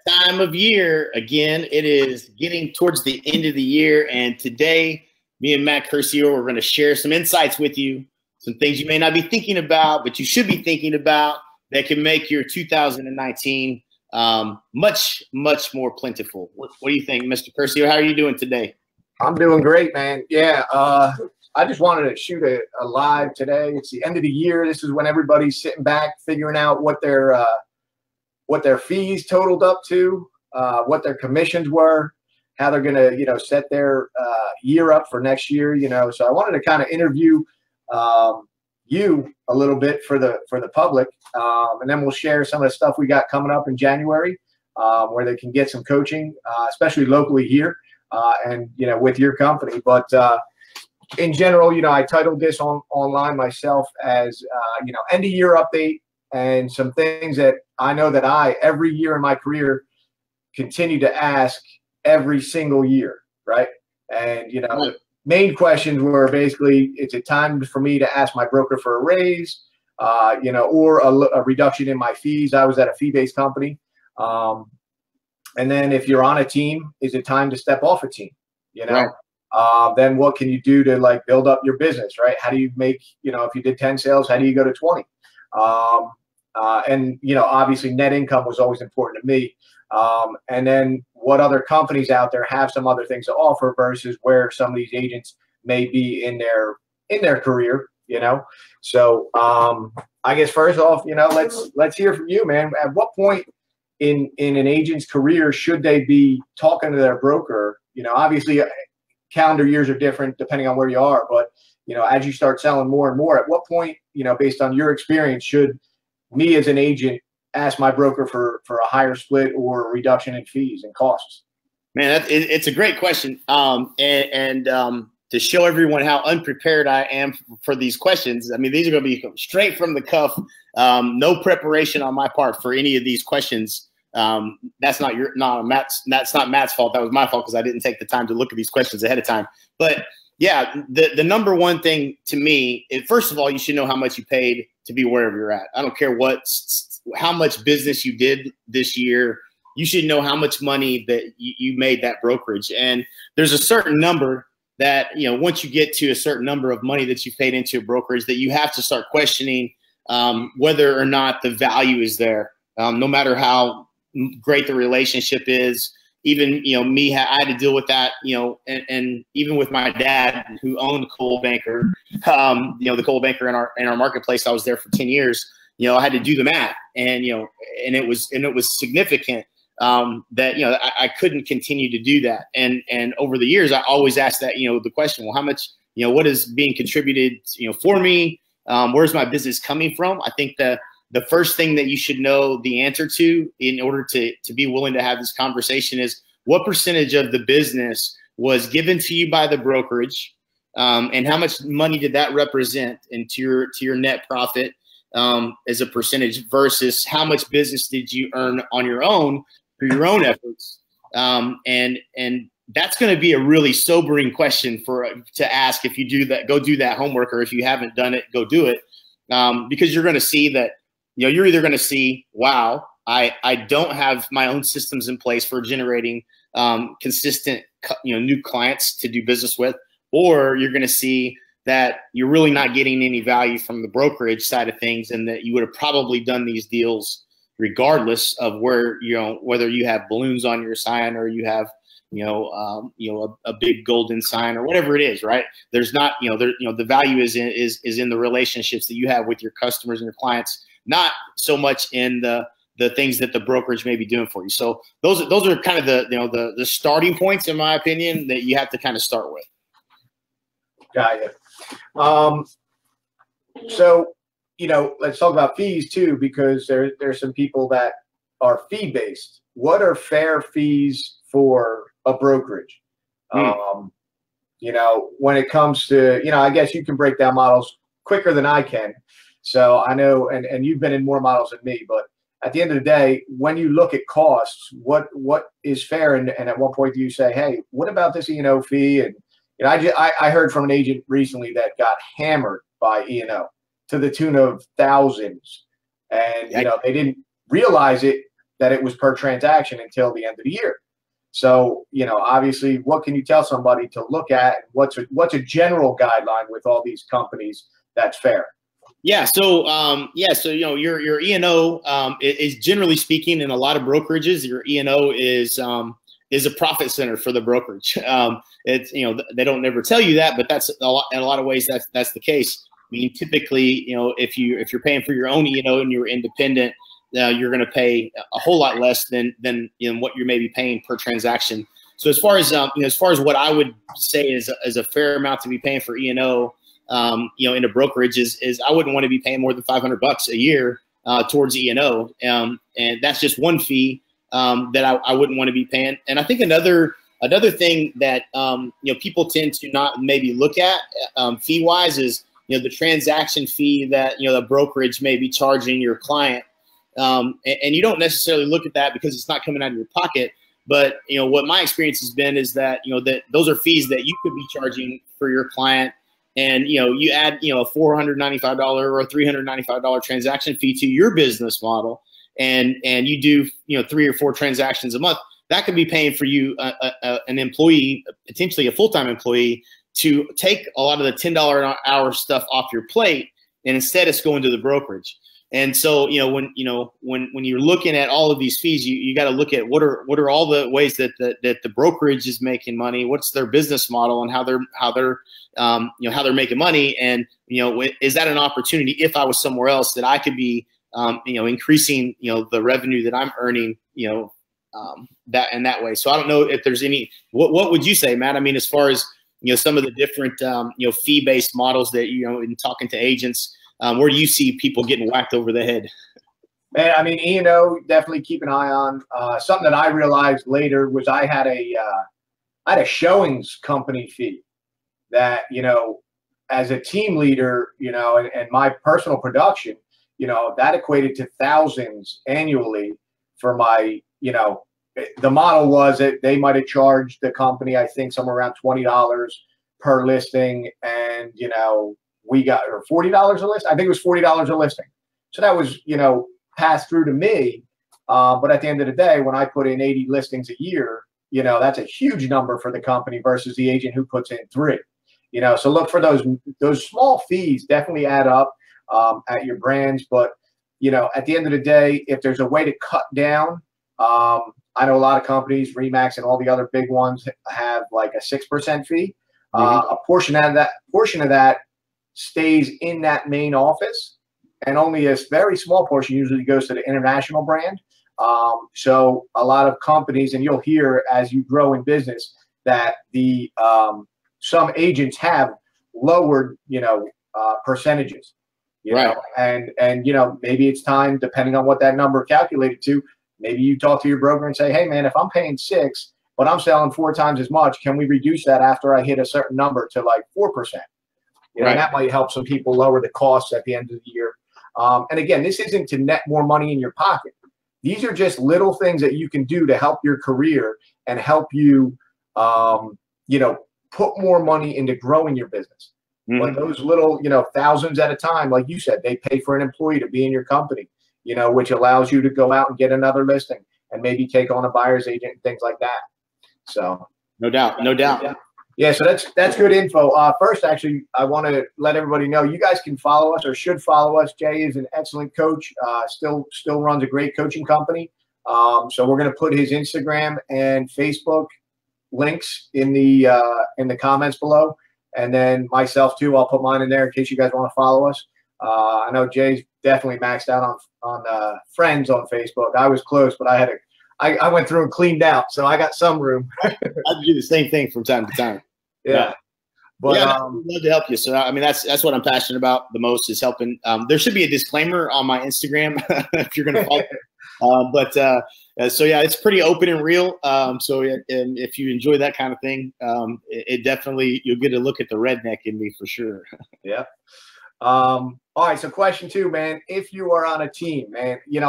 Time of year again. It is getting towards the end of the year, and today, me and Matt Curcio are going to share some insights with you, some things you may not be thinking about, but you should be thinking about that can make your 2019 much more plentiful. What do you think, Mr. Curcio? How are you doing today? I'm doing great, man. Yeah, I just wanted to shoot a live today. It's the end of the year. This is when everybody's sitting back, figuring out what their fees totaled up to, what their commissions were, how they're going to, set their year up for next year, So I wanted to kind of interview you a little bit for the public, and then we'll share some of the stuff we got coming up in January, where they can get some coaching, especially locally here, and with your company. But in general, I titled this online myself as end of year update and some things that I know that every year in my career continue to ask every single year, right? And the main questions were basically, is it time for me to ask my broker for a raise, or a reduction in my fees? I was at a fee-based company. And then if you're on a team, is it time to step off a team? Right. Then what can you do to build up your business, right? How do you make, if you did 10 sales, how do you go to 20? And obviously net income was always important to me. And then what other companies out there have some other things to offer versus where some of these agents may be in their career, So I guess first off, let's hear from you, man. At what point in an agent's career should they be talking to their broker? Obviously calendar years are different depending on where you are, but as you start selling more and more, at what point, based on your experience, should me as an agent ask my broker for a higher split or a reduction in fees and costs? Man, it's a great question. And to show everyone how unprepared I am for these questions, I mean, these are going to be straight from the cuff. No preparation on my part for any of these questions. That's not Matt's fault. That was my fault because I didn't take the time to look at these questions ahead of time. But yeah, the number one thing to me is, first of all, you should know how much you paid to be wherever you're at. I don't care how much business you did this year. You should know how much money that you made that brokerage. And there's a certain number that, once you get to a certain number of money that you paid into a brokerage, that you have to start questioning whether or not the value is there, no matter how great the relationship is. Even, I had to deal with that, and even with my dad, who owned Coldwell Banker, the Coldwell Banker in our marketplace. I was there for 10 years. I had to do the math, and and it was significant that I couldn't continue to do that. And over the years, I always asked that the question, well, how much what is being contributed for me? Where's my business coming from? I think the first thing that you should know the answer to in order to be willing to have this conversation is, what percentage of the business was given to you by the brokerage, and how much money did that represent into your net profit as a percentage, versus how much business did you earn on your own through your own efforts? And that's going to be a really sobering question to ask if you do that. Go do that homework, or if you haven't done it, go do it, because you're going to see that. You're either going to see, wow, I don't have my own systems in place for generating consistent, new clients to do business with, or you're going to see that you're really not getting any value from the brokerage side of things, and that you would have probably done these deals regardless of where, whether you have balloons on your sign or you have, a big golden sign or whatever it is, right? There's not, the value is in the relationships that you have with your customers and your clients, not so much in the things that the brokerage may be doing for you. So those are kind of the starting points, in my opinion, that you have to kind of start with. Got you. So, let's talk about fees too, because there's some people that are fee based. What are fair fees for a brokerage? When it comes to, I guess you can break down models quicker than I can. So I know, and you've been in more models than me, but at the end of the day, when you look at costs, what is fair? And at what point do you say, hey, what about this E&O fee? And I heard from an agent recently that got hammered by E&O to the tune of thousands, and they didn't realize it that it was per transaction until the end of the year. So, you know, obviously, what can you tell somebody to look at? What's a general guideline with all these companies that's fair? Yeah. So, so, you know, your E&O is generally speaking, in a lot of brokerages, your E&O is a profit center for the brokerage. It's, you know, they don't never tell you that, but that's in a lot of ways, that's the case. I mean, typically, you know, if you're paying for your own E&O and you're independent, you're going to pay a whole lot less than you know, what you're maybe paying per transaction. So as far as you know, as far as what I would say is a fair amount to be paying for E&O, you know, in a brokerage is I wouldn't want to be paying more than $500 a year towards E&O, and that's just one fee that I wouldn't want to be paying. And I think another thing that you know, people tend to not maybe look at fee wise is, you know, the transaction fee that, you know, the brokerage may be charging your client, and you don't necessarily look at that because it's not coming out of your pocket. But, you know, what my experience has been is that, you know, that those are fees that you could be charging for your client. And, you know, you add, you know, a $495 or a $395 transaction fee to your business model, and you do, you know, 3 or 4 transactions a month, that could be paying for you an employee, potentially a full-time employee, to take a lot of the $10 an hour stuff off your plate, and instead it's going to the brokerage. And so, you know, when you're looking at all of these fees, you got to look at what are all the ways that the brokerage is making money, what's their business model, and how they're you know, how they're making money, and, you know, is that an opportunity if I was somewhere else that I could be you know, increasing, you know, the revenue that I'm earning, you know, that in that way. So I don't know if there's any. What would you say, Matt? I mean, as far as, you know, some of the different you know, fee-based models that, you know, in talking to agents, where do you see people getting whacked over the head? Man, I mean, E&O, definitely keep an eye on. Something that I realized later was I had a showings company fee that, you know, as a team leader, you know, and my personal production, you know, that equated to thousands annually for my, you know, the model was that they might have charged the company, I think, somewhere around $20 per listing, and, you know, we got, or $40 a list. I think it was $40 a listing. So that was, you know, passed through to me. But at the end of the day, when I put in 80 listings a year, you know, that's a huge number for the company versus the agent who puts in 3. You know, so look for those small fees, definitely add up at your brands. But, you know, at the end of the day, if there's a way to cut down, I know a lot of companies, Remax and all the other big ones, have like a 6% fee. A portion of that stays in that main office, and only a very small portion usually goes to the international brand. So a lot of companies, and you'll hear as you grow in business, that the some agents have lowered, you know, percentages, you know, and you know, maybe it's time, depending on what that number calculated to, maybe you talk to your broker and say, hey man, if I'm paying 6, but I'm selling 4 times as much, can we reduce that after I hit a certain number to like 4%? You know, and that might help some people lower the costs at the end of the year. And again, this isn't to net more money in your pocket. These are just little things that you can do to help your career and help you, you know, put more money into growing your business. But those little, you know, thousands at a time, like you said, they pay for an employee to be in your company, you know, which allows you to go out and get another listing and maybe take on a buyer's agent and things like that. So no doubt. Yeah, so that's good info. First, actually, I want to let everybody know you guys can follow us, or should follow us. Jay is an excellent coach. Still runs a great coaching company. So we're going to put his Instagram and Facebook links in the comments below, and then myself too. I'll put mine in there in case you guys want to follow us. I know Jay's definitely maxed out on friends on Facebook. I was close, but I went through and cleaned out, so I got some room. I do the same thing from time to time. Yeah. But yeah, I'd love to help you. So I mean, that's what I'm passionate about the most, is helping. There should be a disclaimer on my Instagram if you're going to follow. So yeah, it's pretty open and real. So and if you enjoy that kind of thing, it definitely, you'll get a look at the redneck in me for sure. Yeah. All right. So question 2, man, if you are on a team, man, you know,